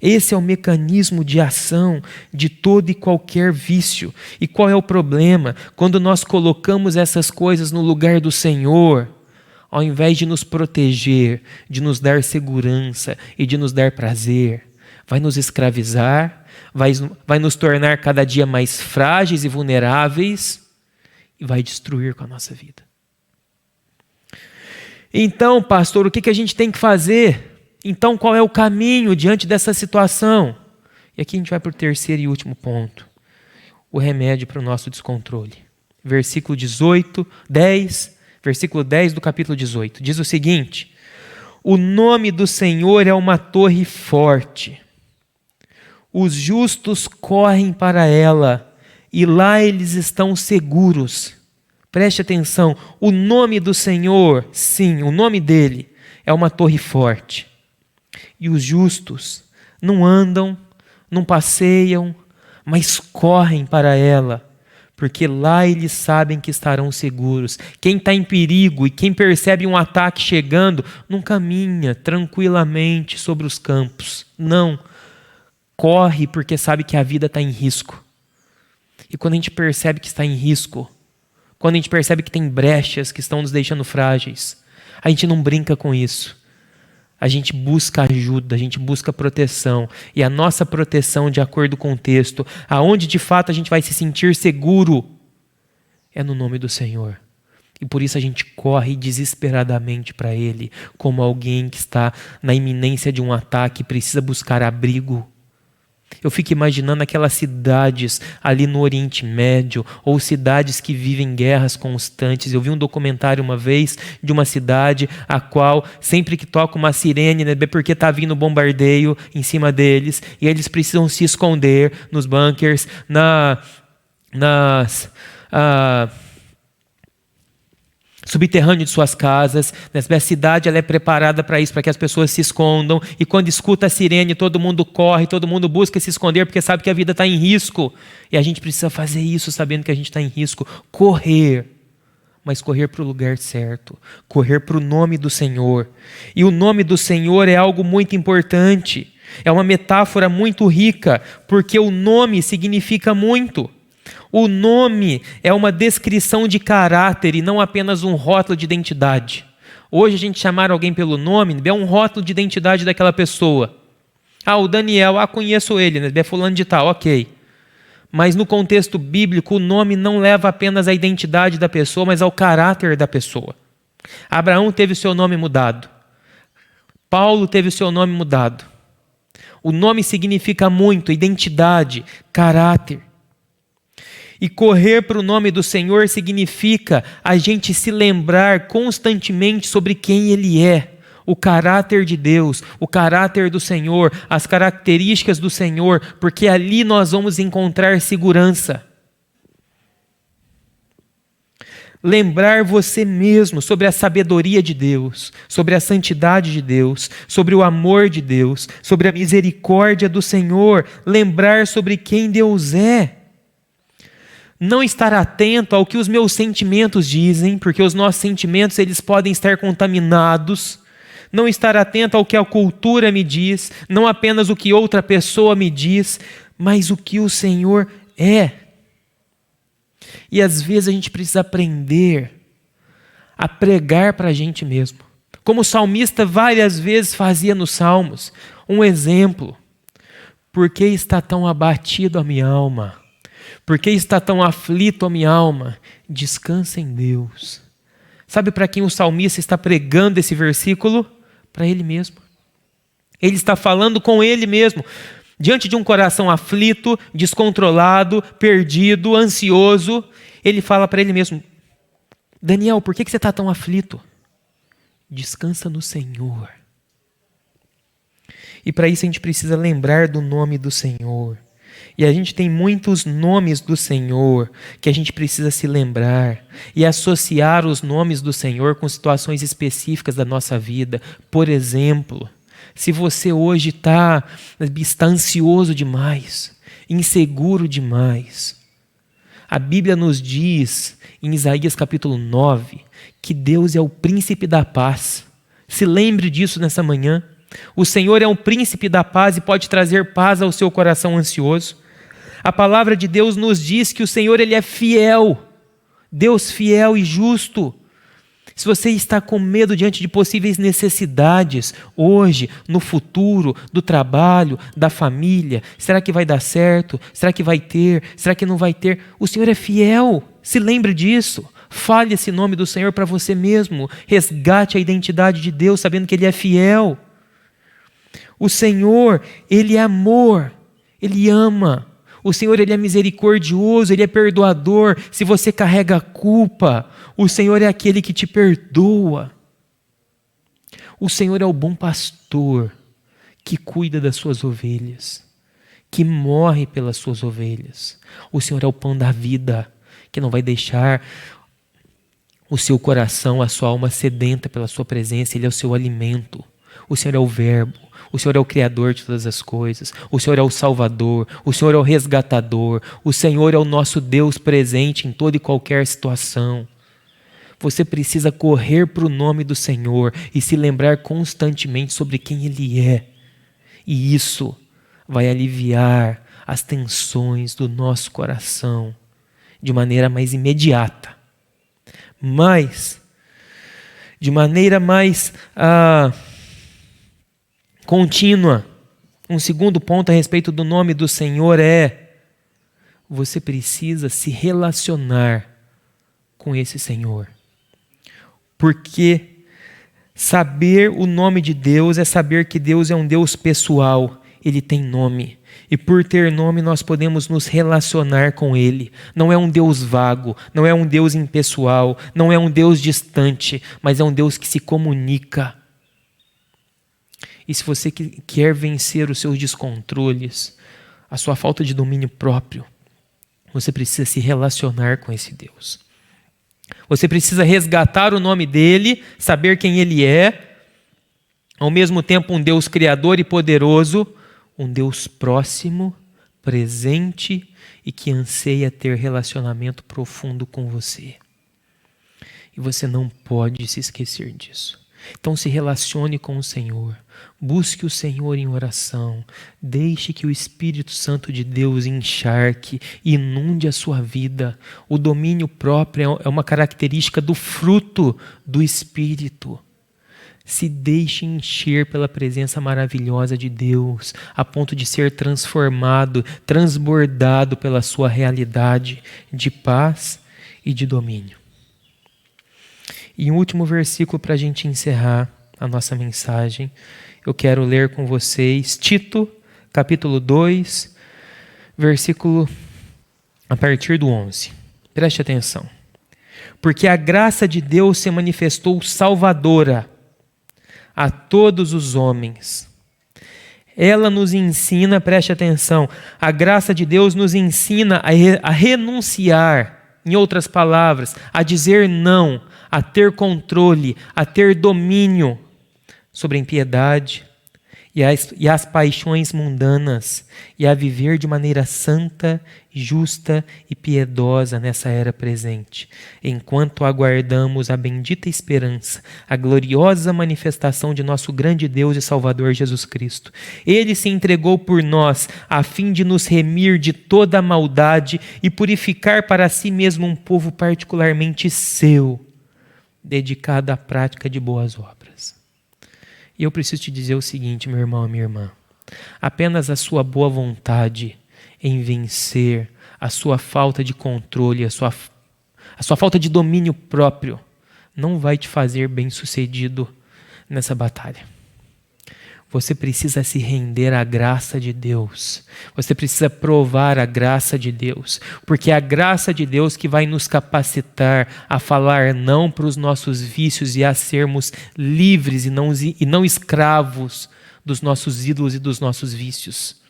Esse é o mecanismo de ação de todo e qualquer vício. E qual é o problema? Quando nós colocamos essas coisas no lugar do Senhor, ao invés de nos proteger, de nos dar segurança e de nos dar prazer, vai nos escravizar, vai nos tornar cada dia mais frágeis e vulneráveis e vai destruir com a nossa vida. Então, pastor, o que a gente tem que fazer? Então, qual é o caminho diante dessa situação? E aqui a gente vai para o terceiro e último ponto. O remédio para o nosso descontrole. Versículo 10 do capítulo 18. Diz o seguinte: o nome do Senhor é uma torre forte. Os justos correm para ela e lá eles estão seguros. Preste atenção, o nome do Senhor, sim, o nome dele é uma torre forte. E os justos não andam, não passeiam, mas correm para ela, porque lá eles sabem que estarão seguros. Quem está em perigo e quem percebe um ataque chegando, não caminha tranquilamente sobre os campos. Não, corre porque sabe que a vida está em risco. E quando a gente percebe que está em risco, quando a gente percebe que tem brechas que estão nos deixando frágeis, a gente não brinca com isso. A gente busca ajuda, a gente busca proteção. E a nossa proteção, de acordo com o texto, aonde de fato a gente vai se sentir seguro, é no nome do Senhor. E por isso a gente corre desesperadamente para Ele, como alguém que está na iminência de um ataque e precisa buscar abrigo. Eu fico imaginando aquelas cidades ali no Oriente Médio, ou cidades que vivem guerras constantes. Eu vi um documentário uma vez de uma cidade a qual, sempre que toca uma sirene, né, porque está vindo bombardeio em cima deles, e eles precisam se esconder nos bunkers, subterrâneo de suas casas. A cidade ela é preparada para isso, para que as pessoas se escondam, e quando escuta a sirene todo mundo corre, todo mundo busca se esconder porque sabe que a vida está em risco. E a gente precisa fazer isso sabendo que a gente está em risco, correr, mas correr para o lugar certo, correr para o nome do Senhor. E o nome do Senhor é algo muito importante, é uma metáfora muito rica, porque o nome significa muito. O nome é uma descrição de caráter e não apenas um rótulo de identidade. Hoje a gente chamar alguém pelo nome é um rótulo de identidade daquela pessoa. O Daniel, conheço ele, né? É fulano de tal, ok. Mas no contexto bíblico, o nome não leva apenas à identidade da pessoa, mas ao caráter da pessoa. Abraão teve o seu nome mudado. Paulo teve o seu nome mudado. O nome significa muito, identidade, caráter. E correr para o nome do Senhor significa a gente se lembrar constantemente sobre quem Ele é, o caráter de Deus, o caráter do Senhor, as características do Senhor, porque ali nós vamos encontrar segurança. Lembrar você mesmo sobre a sabedoria de Deus, sobre a santidade de Deus, sobre o amor de Deus, sobre a misericórdia do Senhor, lembrar sobre quem Deus é. Não estar atento ao que os meus sentimentos dizem, porque os nossos sentimentos eles podem estar contaminados. Não estar atento ao que a cultura me diz, não apenas o que outra pessoa me diz, mas o que o Senhor é. E às vezes a gente precisa aprender a pregar para a gente mesmo. Como o salmista várias vezes fazia nos Salmos. Um exemplo. Por que está tão abatido a minha alma? Por que está tão aflito a minha alma? Descansa em Deus. Sabe para quem o salmista está pregando esse versículo? Para ele mesmo. Ele está falando com ele mesmo. Diante de um coração aflito, descontrolado, perdido, ansioso, ele fala para ele mesmo: Daniel, por que você está tão aflito? Descansa no Senhor. E para isso a gente precisa lembrar do nome do Senhor. E a gente tem muitos nomes do Senhor que a gente precisa se lembrar e associar os nomes do Senhor com situações específicas da nossa vida. Por exemplo, se você hoje está ansioso demais, inseguro demais, a Bíblia nos diz em Isaías capítulo 9 que Deus é o príncipe da paz. Se lembre disso nessa manhã. O Senhor é um príncipe da paz e pode trazer paz ao seu coração ansioso. A palavra de Deus nos diz que o Senhor ele é fiel, Deus fiel e justo. Se você está com medo diante de possíveis necessidades, hoje, no futuro, do trabalho, da família, será que vai dar certo? Será que vai ter? Será que não vai ter? O Senhor é fiel, se lembre disso. Fale esse nome do Senhor para você mesmo. Resgate a identidade de Deus sabendo que Ele é fiel. O Senhor, Ele é amor, Ele ama. O Senhor, Ele é misericordioso, Ele é perdoador. Se você carrega a culpa, o Senhor é aquele que te perdoa. O Senhor é o bom pastor que cuida das suas ovelhas, que morre pelas suas ovelhas. O Senhor é o pão da vida, que não vai deixar o seu coração, a sua alma sedenta pela sua presença. Ele é o seu alimento. O Senhor é o Verbo. O Senhor é o Criador de todas as coisas. O Senhor é o Salvador. O Senhor é o Resgatador. O Senhor é o nosso Deus presente em toda e qualquer situação. Você precisa correr para o nome do Senhor e se lembrar constantemente sobre quem Ele é. E isso vai aliviar as tensões do nosso coração de maneira mais imediata. Mas, de maneira mais contínua, um segundo ponto a respeito do nome do Senhor é: você precisa se relacionar com esse Senhor. Porque saber o nome de Deus é saber que Deus é um Deus pessoal, Ele tem nome. E por ter nome nós podemos nos relacionar com Ele. Não é um Deus vago, não é um Deus impessoal, não é um Deus distante, mas é um Deus que se comunica. E se você quer vencer os seus descontroles, a sua falta de domínio próprio, você precisa se relacionar com esse Deus. Você precisa resgatar o nome dele, saber quem ele é, ao mesmo tempo um Deus criador e poderoso, um Deus próximo, presente e que anseia ter relacionamento profundo com você. E você não pode se esquecer disso. Então se relacione com o Senhor, busque o Senhor em oração, deixe que o Espírito Santo de Deus encharque e inunde a sua vida. O domínio próprio é uma característica do fruto do Espírito. Se deixe encher pela presença maravilhosa de Deus, a ponto de ser transformado, transbordado pela sua realidade de paz e de domínio. E um último versículo para a gente encerrar a nossa mensagem. Eu quero ler com vocês Tito, capítulo 2, versículo a partir do 11. Preste atenção. Porque a graça de Deus se manifestou salvadora a todos os homens. Ela nos ensina, preste atenção, a graça de Deus nos ensina a renunciar, em outras palavras, a dizer não, a ter controle, a ter domínio sobre a impiedade e as paixões mundanas e a viver de maneira santa, justa e piedosa nessa era presente, enquanto aguardamos a bendita esperança, a gloriosa manifestação de nosso grande Deus e Salvador Jesus Cristo. Ele se entregou por nós a fim de nos remir de toda a maldade e purificar para si mesmo um povo particularmente seu, dedicado à prática de boas obras. E eu preciso te dizer o seguinte, meu irmão e minha irmã, apenas a sua boa vontade em vencer a sua falta de controle, a sua falta de domínio próprio, não vai te fazer bem-sucedido nessa batalha. Você precisa se render à graça de Deus. Você precisa provar a graça de Deus. Porque é a graça de Deus que vai nos capacitar a falar não para os nossos vícios e a sermos livres e não escravos dos nossos ídolos e dos nossos vícios.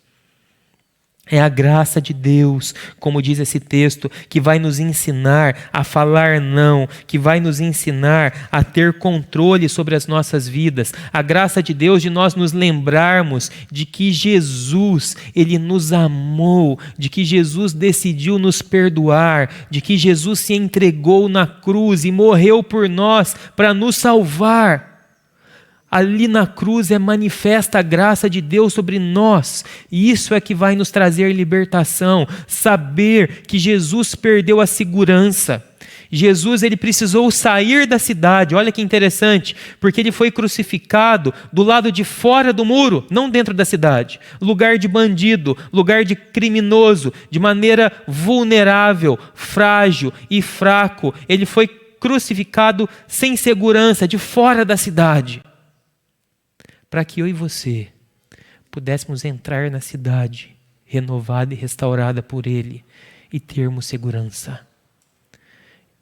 É a graça de Deus, como diz esse texto, que vai nos ensinar a falar não, que vai nos ensinar a ter controle sobre as nossas vidas. A graça de Deus de nós nos lembrarmos de que Jesus, Ele nos amou, de que Jesus decidiu nos perdoar, de que Jesus se entregou na cruz e morreu por nós para nos salvar. Ali na cruz é manifesta a graça de Deus sobre nós. E isso é que vai nos trazer libertação. Saber que Jesus perdeu a segurança. Jesus, ele precisou sair da cidade. Olha que interessante. Porque ele foi crucificado do lado de fora do muro, não dentro da cidade. Lugar de bandido, lugar de criminoso, de maneira vulnerável, frágil e fraco. Ele foi crucificado sem segurança, de fora da cidade. Para que eu e você pudéssemos entrar na cidade renovada e restaurada por Ele e termos segurança.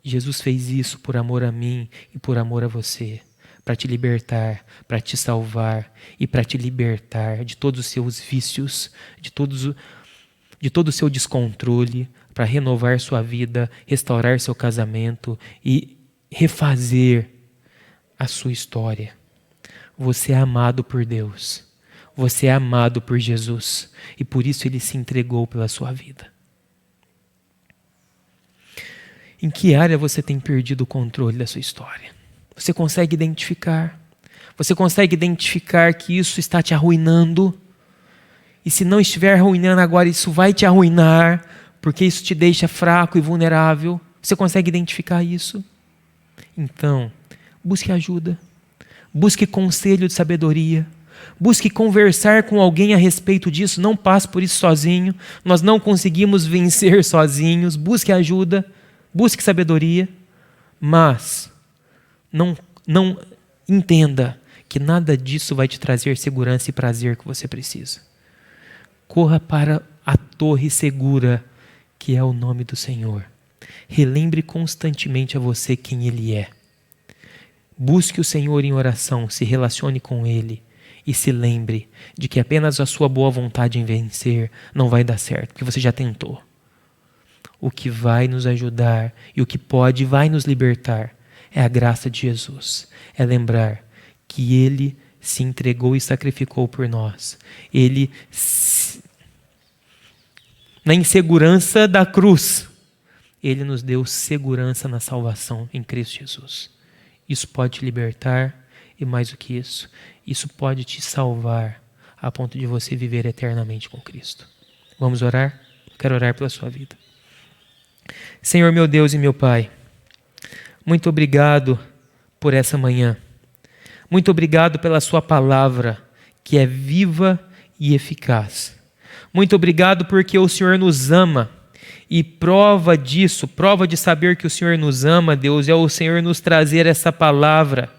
Jesus fez isso por amor a mim e por amor a você, para te libertar, para te salvar e para te libertar de todos os seus vícios, de todo o seu descontrole, para renovar sua vida, restaurar seu casamento e refazer a sua história. Você é amado por Deus. Você é amado por Jesus. E por isso Ele se entregou pela sua vida. Em que área você tem perdido o controle da sua história? Você consegue identificar? Você consegue identificar que isso está te arruinando? E se não estiver arruinando agora, isso vai te arruinar, porque isso te deixa fraco e vulnerável. Você consegue identificar isso? Então, busque ajuda. Busque conselho de sabedoria. Busque conversar com alguém a respeito disso. Não passe por isso sozinho. Nós não conseguimos vencer sozinhos. Busque ajuda. Busque sabedoria. Mas não entenda que nada disso vai te trazer segurança e prazer que você precisa. Corra para a torre segura, que é o nome do Senhor. Relembre constantemente a você quem Ele é. Busque o Senhor em oração, se relacione com Ele e se lembre de que apenas a sua boa vontade em vencer não vai dar certo, porque você já tentou. O que vai nos ajudar e o que pode e vai nos libertar é a graça de Jesus. É lembrar que Ele se entregou e sacrificou por nós. Ele, na insegurança da cruz, Ele nos deu segurança na salvação em Cristo Jesus. Isso pode te libertar e mais do que isso, isso pode te salvar a ponto de você viver eternamente com Cristo. Vamos orar? Quero orar pela sua vida. Senhor meu Deus e meu Pai, muito obrigado por essa manhã. Muito obrigado pela sua palavra, que é viva e eficaz. Muito obrigado porque o Senhor nos ama. E prova disso, prova de saber que o Senhor nos ama, Deus, é o Senhor nos trazer essa palavra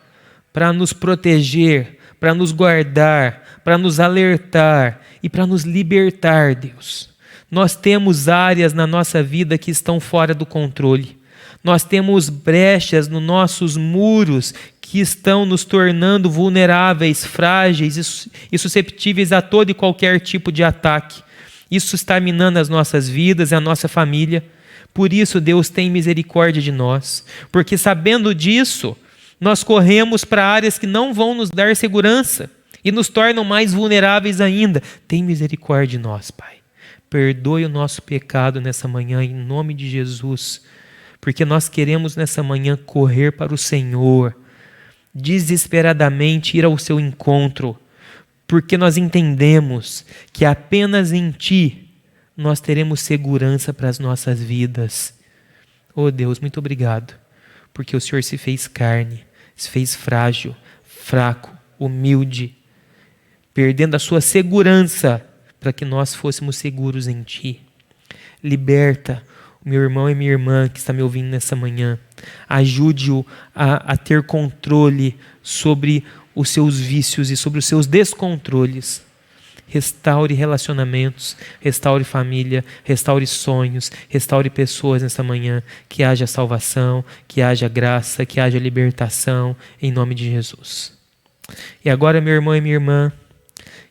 para nos proteger, para nos guardar, para nos alertar e para nos libertar, Deus. Nós temos áreas na nossa vida que estão fora do controle. Nós temos brechas nos nossos muros que estão nos tornando vulneráveis, frágeis e susceptíveis a todo e qualquer tipo de ataque. Isso está minando as nossas vidas e a nossa família. Por isso, Deus tem misericórdia de nós. Porque sabendo disso, nós corremos para áreas que não vão nos dar segurança e nos tornam mais vulneráveis ainda. Tem misericórdia de nós, Pai. Perdoe o nosso pecado nessa manhã, em nome de Jesus. Porque nós queremos nessa manhã correr para o Senhor, desesperadamente ir ao seu encontro. Porque nós entendemos que apenas em Ti nós teremos segurança para as nossas vidas. Oh Deus, muito obrigado, porque o Senhor se fez carne, se fez frágil, fraco, humilde, perdendo a sua segurança para que nós fôssemos seguros em Ti. Liberta o meu irmão e minha irmã que está me ouvindo nessa manhã Ajude-o a ter controle sobre os seus vícios e sobre os seus descontroles. Restaure relacionamentos, restaure família, restaure sonhos, restaure pessoas nesta manhã. Que haja salvação, que haja graça, que haja libertação, em nome de Jesus. E agora, meu irmão e minha irmã,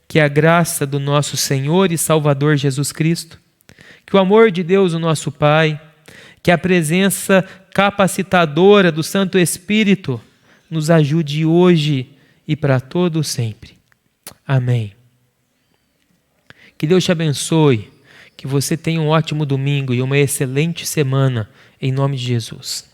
que a graça do nosso Senhor e Salvador Jesus Cristo, que o amor de Deus, o nosso Pai, que a presença capacitadora do Santo Espírito nos ajude hoje e para todo sempre. Amém. Que Deus te abençoe, que você tenha um ótimo domingo e uma excelente semana, em nome de Jesus.